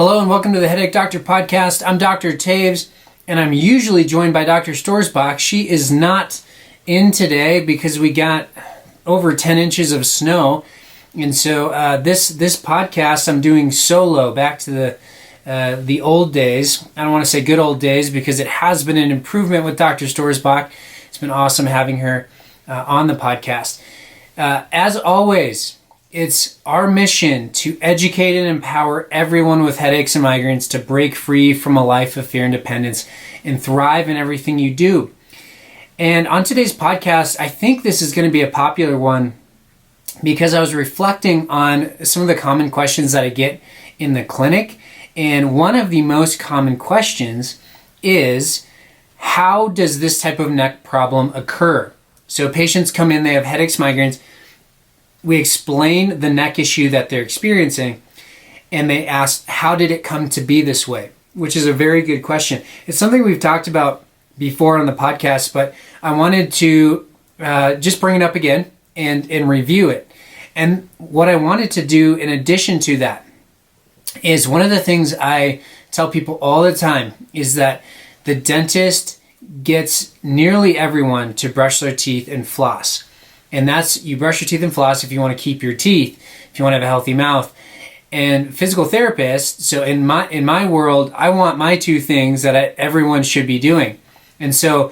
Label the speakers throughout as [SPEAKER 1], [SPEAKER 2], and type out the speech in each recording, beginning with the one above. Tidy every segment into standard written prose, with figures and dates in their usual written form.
[SPEAKER 1] Hello and welcome to the Headache Doctor Podcast. I'm Dr. Taves, and I'm usually joined by Dr. Storsbach. She is not in today because we got over 10 inches of snow, and so this podcast I'm doing solo, back to the old days. I don't want to say good old days because it has been an improvement with Dr. Storsbach. It's been awesome having her on the podcast. As always, it's our mission to educate and empower everyone with headaches and migraines to break free from a life of fear and dependence and thrive in everything you do. And on today's podcast, I think this is going to be a popular one because I was reflecting on some of the common questions that I get in the clinic. And one of the most common questions is, how does this type of neck problem occur? So patients come in, they have headaches, migraines. We explain the neck issue that they're experiencing, and they ask, how did it come to be this way? Which is a very good question. It's something we've talked about before on the podcast, but I wanted to just bring it up again and review it. And what I wanted to do in addition to that is, one of the things I tell people all the time is that the dentist gets nearly everyone to brush their teeth and floss. And that's, you brush your teeth and floss if you want to keep your teeth, if you want to have a healthy mouth. And physical therapists, so in my world, I want my two things that everyone should be doing. And so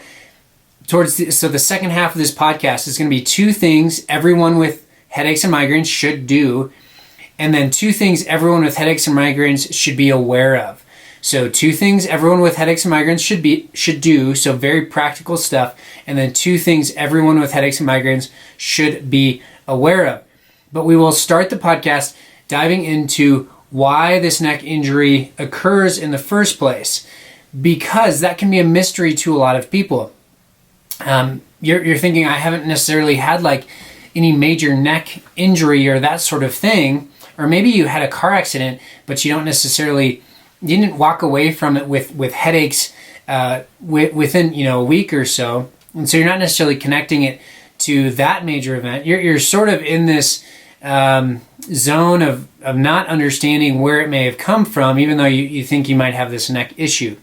[SPEAKER 1] the second half of this podcast is going to be two things everyone with headaches and migraines should do, and then two things everyone with headaches and migraines should be aware of. So two things everyone with headaches and migraines should do, so very practical stuff, and then two things everyone with headaches and migraines should be aware of. But we will start the podcast diving into why this neck injury occurs in the first place, because that can be a mystery to a lot of people. You're thinking, I haven't necessarily had like any major neck injury or that sort of thing, or maybe you had a car accident, but you didn't walk away from it with headaches within a week or so, and so you're not necessarily connecting it to that major event. You're sort of in this zone of not understanding where it may have come from, even though you think you might have this neck issue.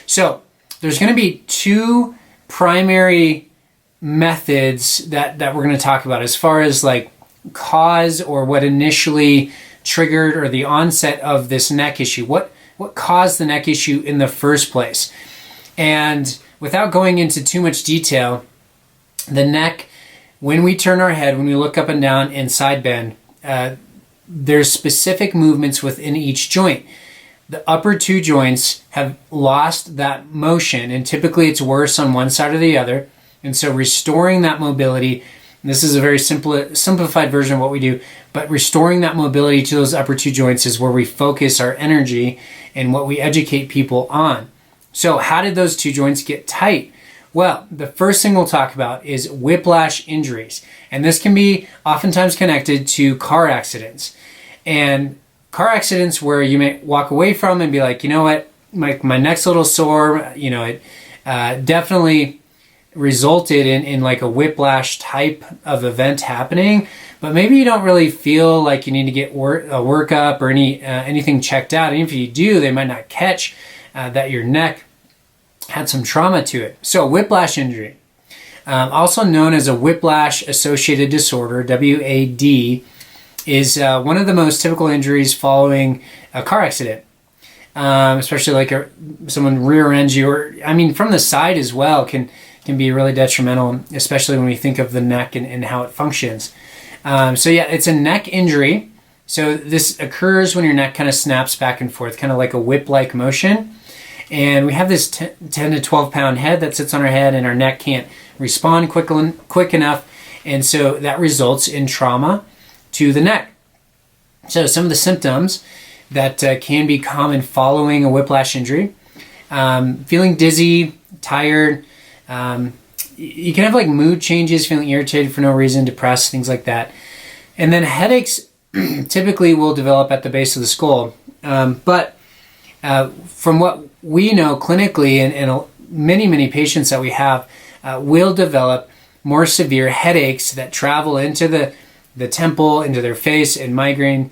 [SPEAKER 1] So there's going to be two primary methods that we're going to talk about as far as like cause, or what initially triggered, or the onset of this neck issue. What caused the neck issue in the first place? And without going into too much detail, the neck, when we turn our head, when we look up and down and side bend, there's specific movements within each joint. The upper two joints have lost that motion, and typically it's worse on one side or the other. And so restoring that mobility, this is a very simplified version of what we do, but restoring that mobility to those upper two joints is where we focus our energy and what we educate people on. So how did those two joints get tight? Well, the first thing we'll talk about is whiplash injuries. And this can be oftentimes connected to car accidents. And car accidents where you may walk away from and be like, you know what, my neck's a little sore, it definitely resulted in like a whiplash type of event happening, but maybe you don't really feel like you need to get a workup or anything checked out. And if you do, they might not catch that your neck had some trauma to it. So whiplash injury, also known as a whiplash associated disorder, WAD, is one of the most typical injuries following a car accident. Especially like someone rear ends you, or from the side as well, can be really detrimental, especially when we think of the neck and how it functions. It's a neck injury. So this occurs when your neck kind of snaps back and forth, kind of like a whip-like motion. And we have this 10 to 12 pound head that sits on our head, and our neck can't respond quick enough. And so that results in trauma to the neck. So some of the symptoms that can be common following a whiplash injury: feeling dizzy, tired. You can have like mood changes, feeling irritated for no reason, depressed, things like that. And then headaches typically will develop at the base of the skull. But from what we know clinically, and many patients that we have will develop more severe headaches that travel into the temple, into their face, and migraine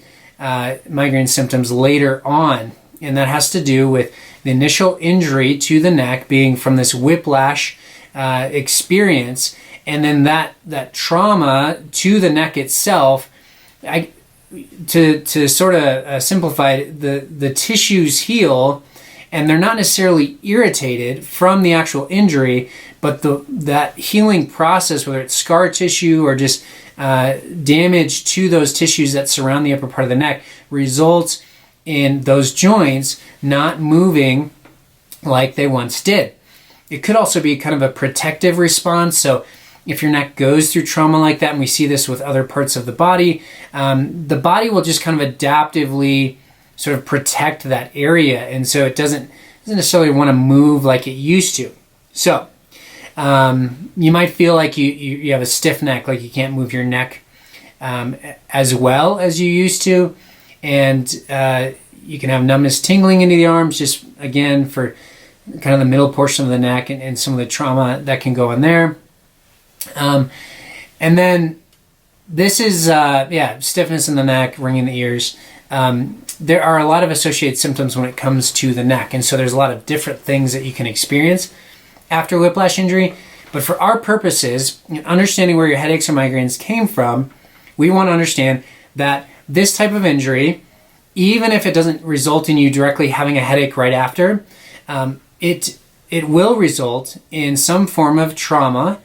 [SPEAKER 1] symptoms later on. and that has to do with the initial injury to the neck being from this whiplash experience, and then that trauma to the neck itself. To sort of simplify it, the tissues heal, and they're not necessarily irritated from the actual injury, but that healing process, whether it's scar tissue or just damage to those tissues that surround the upper part of the neck, results in those joints not moving like they once did. It could also be kind of a protective response. So if your neck goes through trauma like that, and we see this with other parts of the body will just kind of adaptively sort of protect that area. And so it doesn't necessarily want to move like it used to. So you might feel like you have a stiff neck, like you can't move your neck as well as you used to. And you can have numbness, tingling into the arms, just again for kind of the middle portion of the neck and some of the trauma that can go in there. And then this is, stiffness in the neck, ringing the ears. There are a lot of associated symptoms when it comes to the neck. And so there's a lot of different things that you can experience after whiplash injury. But for our purposes, understanding where your headaches or migraines came from, we want to understand that this type of injury, even if it doesn't result in you directly having a headache right after, it will result in some form of trauma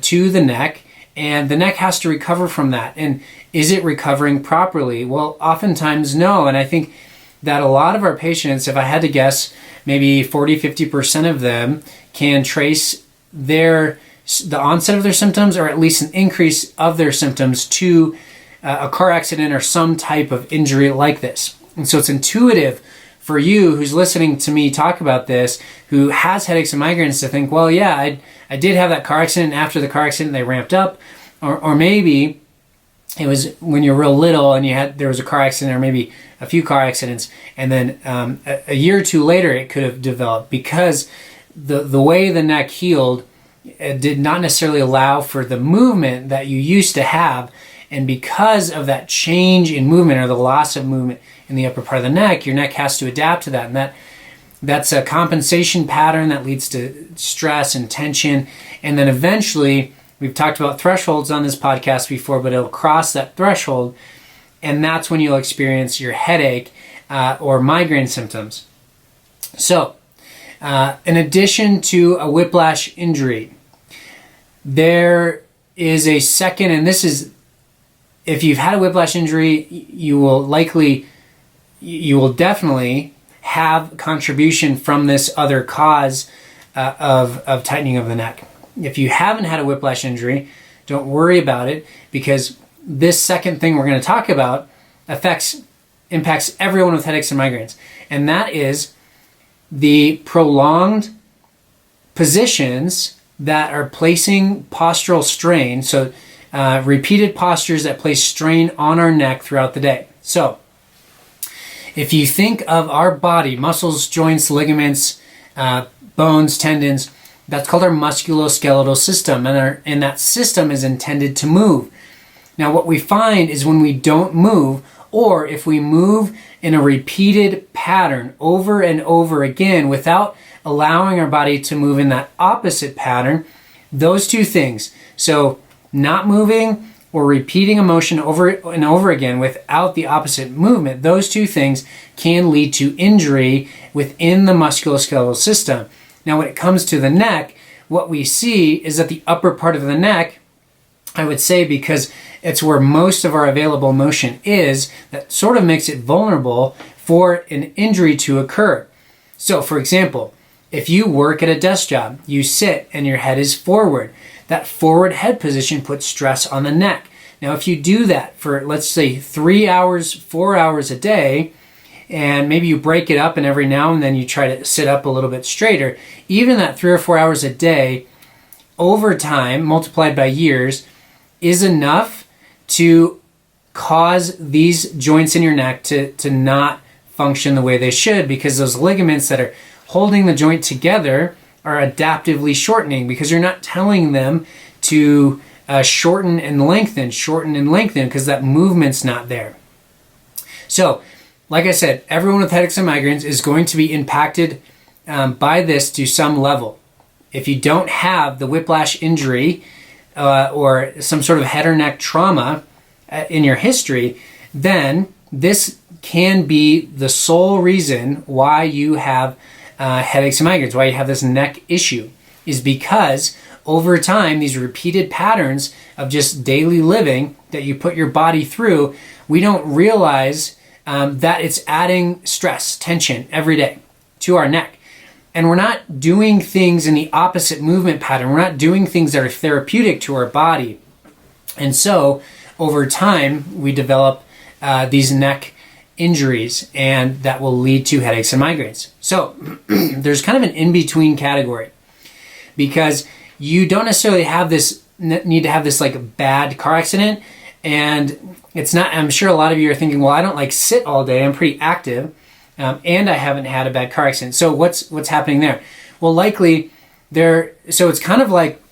[SPEAKER 1] to the neck, and the neck has to recover from that. And is it recovering properly? Well, oftentimes no. And I think that a lot of our patients, if I had to guess, maybe 40-50% of them can trace the onset of their symptoms, or at least an increase of their symptoms, to a car accident or some type of injury like this. And so it's intuitive for you who's listening to me talk about this, who has headaches and migraines, to think, well, yeah, I did have that car accident. After the car accident, they ramped up. Or maybe it was when you're real little and there was a car accident, or maybe a few car accidents, and then a year or two later it could have developed, because the way the neck healed did not necessarily allow for the movement that you used to have. And because of that change in movement, or the loss of movement in the upper part of the neck, your neck has to adapt to that. And that's a compensation pattern that leads to stress and tension. And then eventually, we've talked about thresholds on this podcast before, but it'll cross that threshold, and that's when you'll experience your headache or migraine symptoms. So, in addition to a whiplash injury, there is a second, and this is, if you've had a whiplash injury, you will definitely have contribution from this other cause of tightening of the neck. If you haven't had a whiplash injury, don't worry about it, because this second thing we're going to talk about impacts everyone with headaches and migraines. And that is the prolonged positions that are placing postural strain. So repeated postures that place strain on our neck throughout the day. So if you think of our body, muscles, joints, ligaments, bones, tendons, that's called our musculoskeletal system, and that system is intended to move. Now, what we find is when we don't move, or if we move in a repeated pattern over and over again without allowing our body to move in that opposite pattern, those two things, so not moving or repeating a motion over and over again without the opposite movement, those two things can lead to injury within the musculoskeletal system. Now, when it comes to the neck, what we see is that the upper part of the neck, I would say, because it's where most of our available motion is, that sort of makes it vulnerable for an injury to occur. So, for example, if you work at a desk job, you sit and your head is forward. That forward head position puts stress on the neck. Now, if you do that for, let's say, 3 hours, 4 hours a day, and maybe you break it up and every now and then you try to sit up a little bit straighter, even that 3 or 4 hours a day, over time, multiplied by years, is enough to cause these joints in your neck to not function the way they should, because those ligaments that are holding the joint together are adaptively shortening, because you're not telling them to shorten and lengthen, because that movement's not there. So like I said, everyone with headaches and migraines is going to be impacted by this to some level. If you don't have the whiplash injury or some sort of head or neck trauma in your history, then this can be the sole reason why you have headaches and migraines, why you have this neck issue, is because over time, these repeated patterns of just daily living that you put your body through, we don't realize that it's adding stress, tension every day to our neck. And we're not doing things in the opposite movement pattern. We're not doing things that are therapeutic to our body. And so over time, we develop these neck injuries, and that will lead to headaches and migraines. So there's kind of an in-between category, because you don't necessarily need to have this like bad car accident. And it's not, I'm sure a lot of you are thinking, well, I don't like sit all day. I'm pretty active. And I haven't had a bad car accident. So what's happening there? Well, likely so it's kind of like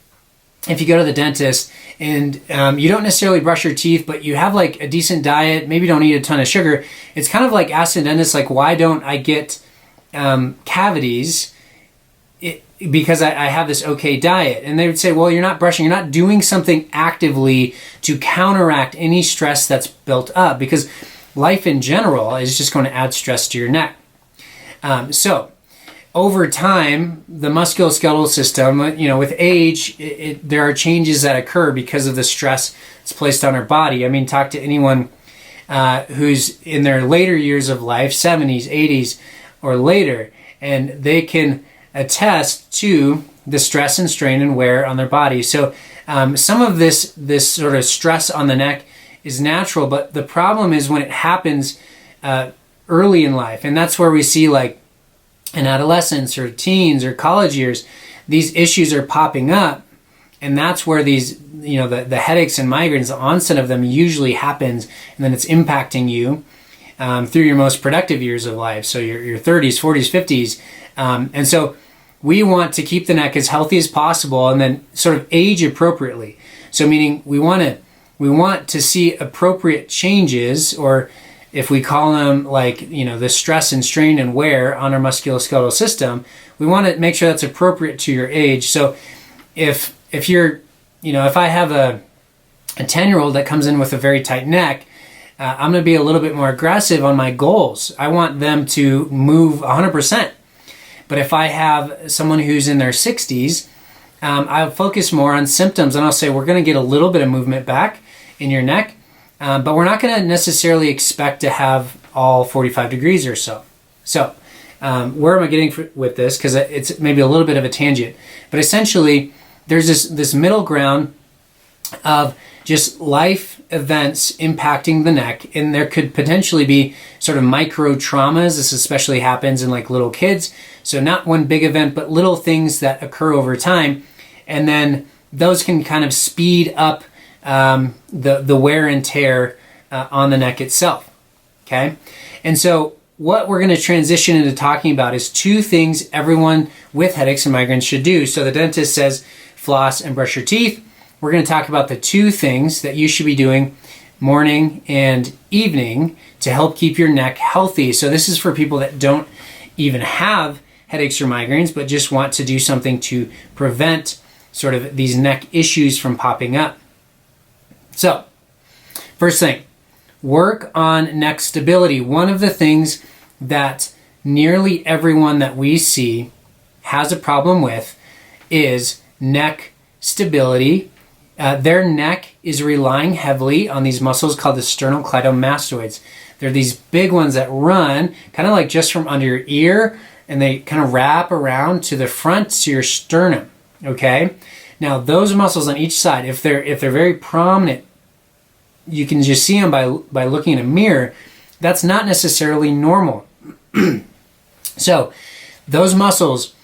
[SPEAKER 1] if you go to the dentist and you don't necessarily brush your teeth, but you have like a decent diet, maybe don't eat a ton of sugar. It's kind of like asking the dentist, like, why don't I get cavities? Because I have this okay diet. And they would say, well, you're not brushing, you're not doing something actively to counteract any stress that's built up, because life in general is just going to add stress to your neck. So over time, the musculoskeletal system, with age, there are changes that occur because of the stress that's placed on our body. I mean, talk to anyone who's in their later years of life, 70s, 80s, or later, and they can attest to the stress and strain and wear on their body. So some of this sort of stress on the neck is natural, but the problem is when it happens early in life, and that's where we see, like in adolescence or teens or college years, these issues are popping up, and that's where these, the headaches and migraines, the onset of them usually happens, and then it's impacting you through your most productive years of life, so your 30s, 40s, 50s. And so we want to keep the neck as healthy as possible and then sort of age appropriately. So meaning we want to see appropriate changes, or if we call them like, the stress and strain and wear on our musculoskeletal system, we want to make sure that's appropriate to your age. So if you're, if I have a 10-year-old that comes in with a very tight neck, I'm going to be a little bit more aggressive on my goals. I want them to move 100%. But if I have someone who's in their 60s, I'll focus more on symptoms, and I'll say, we're going to get a little bit of movement back in your neck, but we're not going to necessarily expect to have all 45 degrees or so. So where am I getting with this? Because it's maybe a little bit of a tangent. But essentially, there's this middle ground of just life events impacting the neck, and there could potentially be sort of microtraumas. This especially happens in like little kids. So not one big event, but little things that occur over time, and then those can kind of speed up the wear and tear on the neck itself. Okay, and so what we're going to transition into talking about is two things everyone with headaches and migraines should do. So the dentist says floss and brush your teeth. We're going to talk about the two things that you should be doing morning and evening to help keep your neck healthy. So this is for people that don't even have headaches or migraines, but just want to do something to prevent sort of these neck issues from popping up. So, first thing, work on neck stability. One of the things that nearly everyone that we see has a problem with is neck stability. Their neck is relying heavily on these muscles called the sternocleidomastoids. They're these big ones that run kind of like just from under your ear, and they kind of wrap around to the front to your sternum. Okay? Now those muscles on each side, if they're very prominent, you can just see them by looking in a mirror. That's not necessarily normal. So those muscles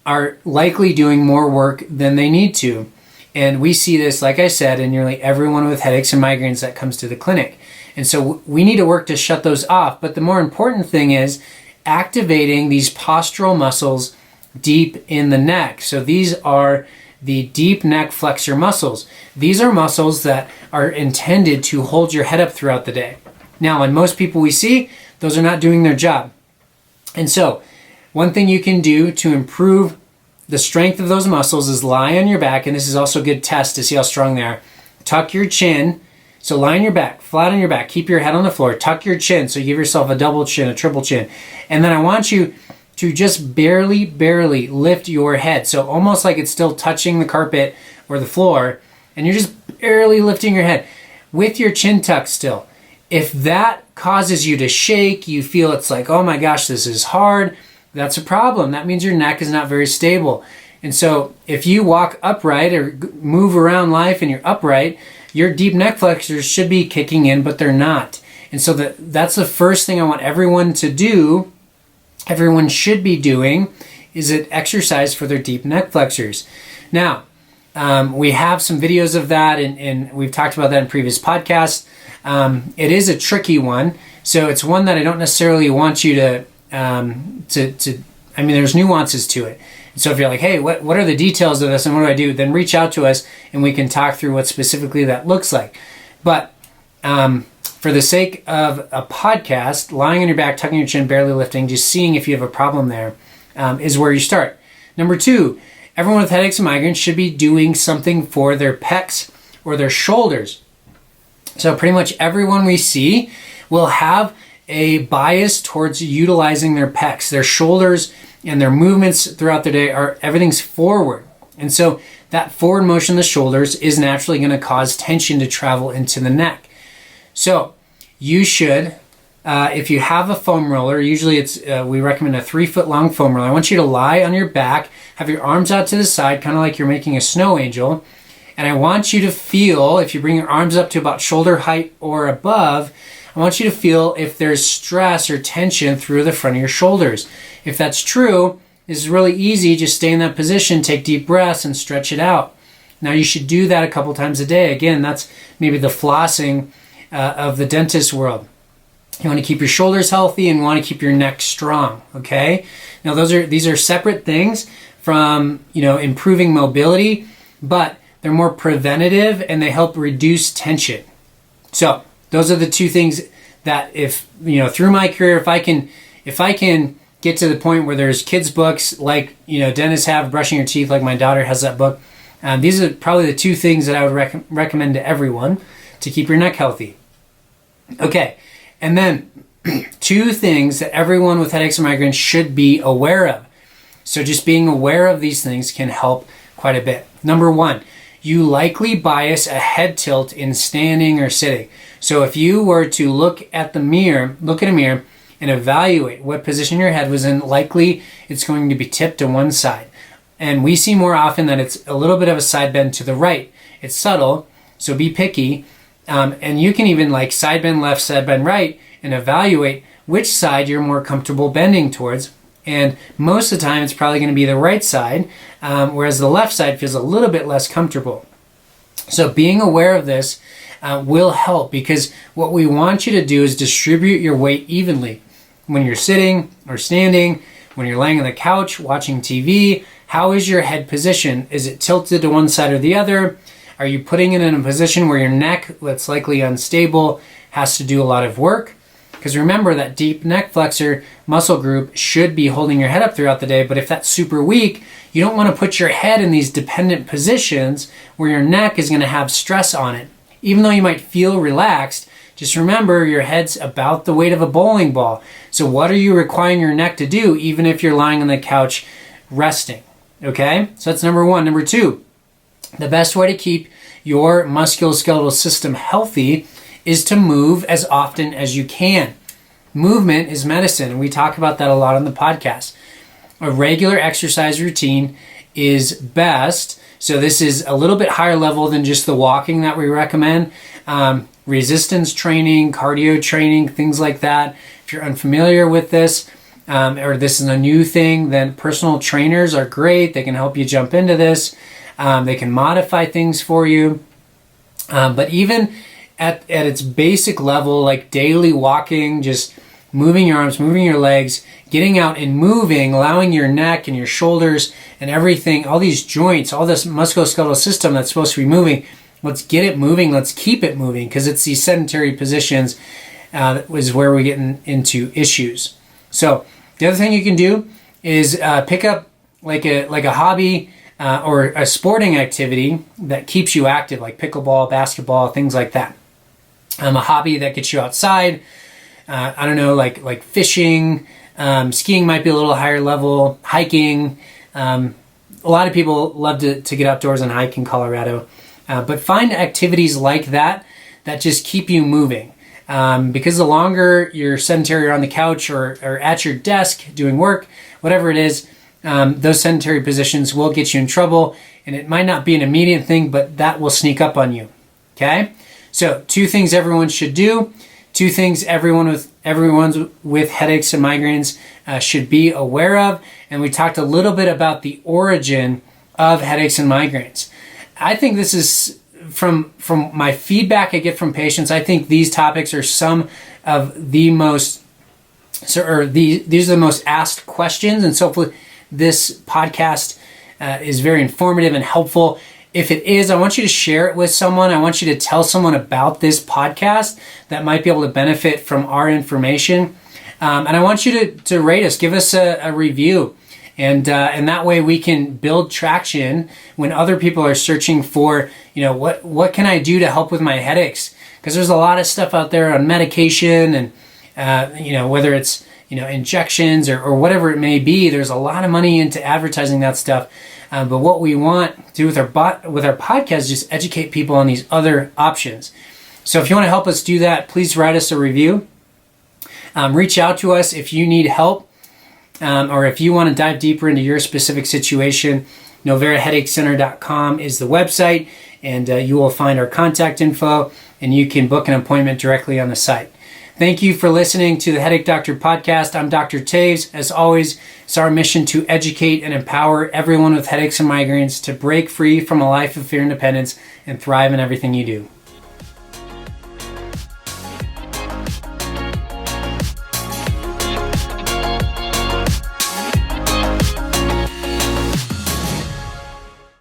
[SPEAKER 1] are likely doing more work than they need to. And we see this, like I said, in nearly everyone with headaches and migraines that comes to the clinic. And so we need to work to shut those off. But the more important thing is activating these postural muscles deep in the neck. So these are the deep neck flexor muscles. These are muscles that are intended to hold your head up throughout the day. Now, in most people we see, those are not doing their job. And so one thing you can do to improve the strength of those muscles is lie on your back, and this is also a good test to see how strong they are. Tuck your chin. So lie on your back, flat on your back. Keep your head on the floor. Tuck your chin. So you give yourself a double chin, a triple chin. And then I want you to just barely lift your head. So almost like it's still touching the carpet or the floor, and you're just barely lifting your head with your chin tucked still. If that causes you to shake, you feel it's like, oh my gosh, this is hard, that's a problem. That means your neck is not very stable. And so if you walk upright or move around life and you're upright, your deep neck flexors should be kicking in, but they're not. And so that's the first thing I want everyone to do, everyone should be doing, is an exercise for their deep neck flexors. Now, we have some videos of that, and we've talked about that in previous podcasts. It is a tricky one, so it's one that I don't necessarily want you to there's nuances to it. So if you're like, hey, what are the details of this and what do I do? Then reach out to us and we can talk through what specifically that looks like. But for the sake of a podcast, lying on your back, tucking your chin, barely lifting, just seeing if you have a problem there is where you start. Number 2, everyone with headaches and migraines should be doing something for their pecs or their shoulders. So pretty much everyone we see will have a bias towards utilizing their pecs, their shoulders, and their movements throughout the day everything's forward. And so that forward motion of the shoulders is naturally going to cause tension to travel into the neck. So you should, if you have a foam roller, usually we recommend a 3-foot long foam roller. I want you to lie on your back, have your arms out to the side, kind of like you're making a snow angel. And I want you to feel, if you bring your arms up to about shoulder height or above, I want you to feel if there's stress or tension through the front of your shoulders. If that's true, this is really easy. Just stay in that position, take deep breaths, and stretch it out. Now you should do that a couple times a day. Again, that's maybe the flossing of the dentist world. You want to keep your shoulders healthy and you want to keep your neck strong, okay? Now these are separate things from, improving mobility, but they're more preventative and they help reduce tension. So those are the 2 things that through my career, if I can get to the point where there's kids' books like, dentists have, brushing your teeth, like my daughter has that book. These are probably the 2 things that I would recommend to everyone to keep your neck healthy. Okay, and then 2 things that everyone with headaches and migraines should be aware of. So just being aware of these things can help quite a bit. Number 1, you likely bias a head tilt in standing or sitting. So if you were to look at a mirror and evaluate what position your head was in, likely it's going to be tipped to one side. And we see more often that it's a little bit of a side bend to the right. It's subtle, so be picky. And you can even side bend left, side bend right, and evaluate which side you're more comfortable bending towards. And most of the time, it's probably going to be the right side, whereas the left side feels a little bit less comfortable. So being aware of this will help, because what we want you to do is distribute your weight evenly. When you're sitting or standing, when you're laying on the couch, watching TV, how is your head position? Is it tilted to one side or the other? Are you putting it in a position where your neck, that's likely unstable, has to do a lot of work? Because remember, that deep neck flexor muscle group should be holding your head up throughout the day, but if that's super weak, you don't want to put your head in these dependent positions where your neck is going to have stress on it. Even though you might feel relaxed, just remember your head's about the weight of a bowling ball. So what are you requiring your neck to do even if you're lying on the couch resting? Okay? So that's number 1. Number 2, the best way to keep your musculoskeletal system healthy is to move as often as you can. Movement is medicine, and we talk about that a lot on the podcast. A regular exercise routine is best. So this is a little bit higher level than just the walking that we recommend. Resistance training, cardio training, things like that. If you're unfamiliar with this, or this is a new thing, then personal trainers are great. They can help you jump into this. They can modify things for you. But even at its basic level, like daily walking, just moving your arms, moving your legs, getting out and moving, allowing your neck and your shoulders and everything, all these joints, all this musculoskeletal system that's supposed to be moving, let's get it moving, let's keep it moving, because it's these sedentary positions is where we get into issues. So the other thing you can do is pick up like a hobby or a sporting activity that keeps you active, like pickleball, basketball, things like that. A hobby that gets you outside. I don't know, like fishing, skiing might be a little higher level, hiking. A lot of people love to get outdoors and hike in Colorado. But find activities like that just keep you moving. Because the longer you're sedentary or on the couch or at your desk doing work, whatever it is, those sedentary positions will get you in trouble. And it might not be an immediate thing, but that will sneak up on you. Okay? So 2 things everyone should do. 2 things everyone with headaches and migraines should be aware of. And we talked a little bit about the origin of headaches and migraines. I think this is from my feedback I get from patients. I think these topics are some of the most, these are the most asked questions. And so hopefully this podcast is very informative and helpful. If it is, I want you to share it with someone. I want you to tell someone about this podcast that might be able to benefit from our information. And I want you to rate us, give us a review. And that way we can build traction when other people are searching for, what can I do to help with my headaches? Because there's a lot of stuff out there on medication and, whether it's, injections or whatever it may be, there's a lot of money into advertising that stuff. But what we want to do with our podcast is just educate people on these other options. So if you want to help us do that, please write us a review. Reach out to us if you need help or if you want to dive deeper into your specific situation. NoveraHeadacheCenter.com is the website, and you will find our contact info, and you can book an appointment directly on the site. Thank you for listening to the Headache Doctor podcast. I'm Dr. Taves. As always, it's our mission to educate and empower everyone with headaches and migraines to break free from a life of fear and dependence and thrive in everything you do.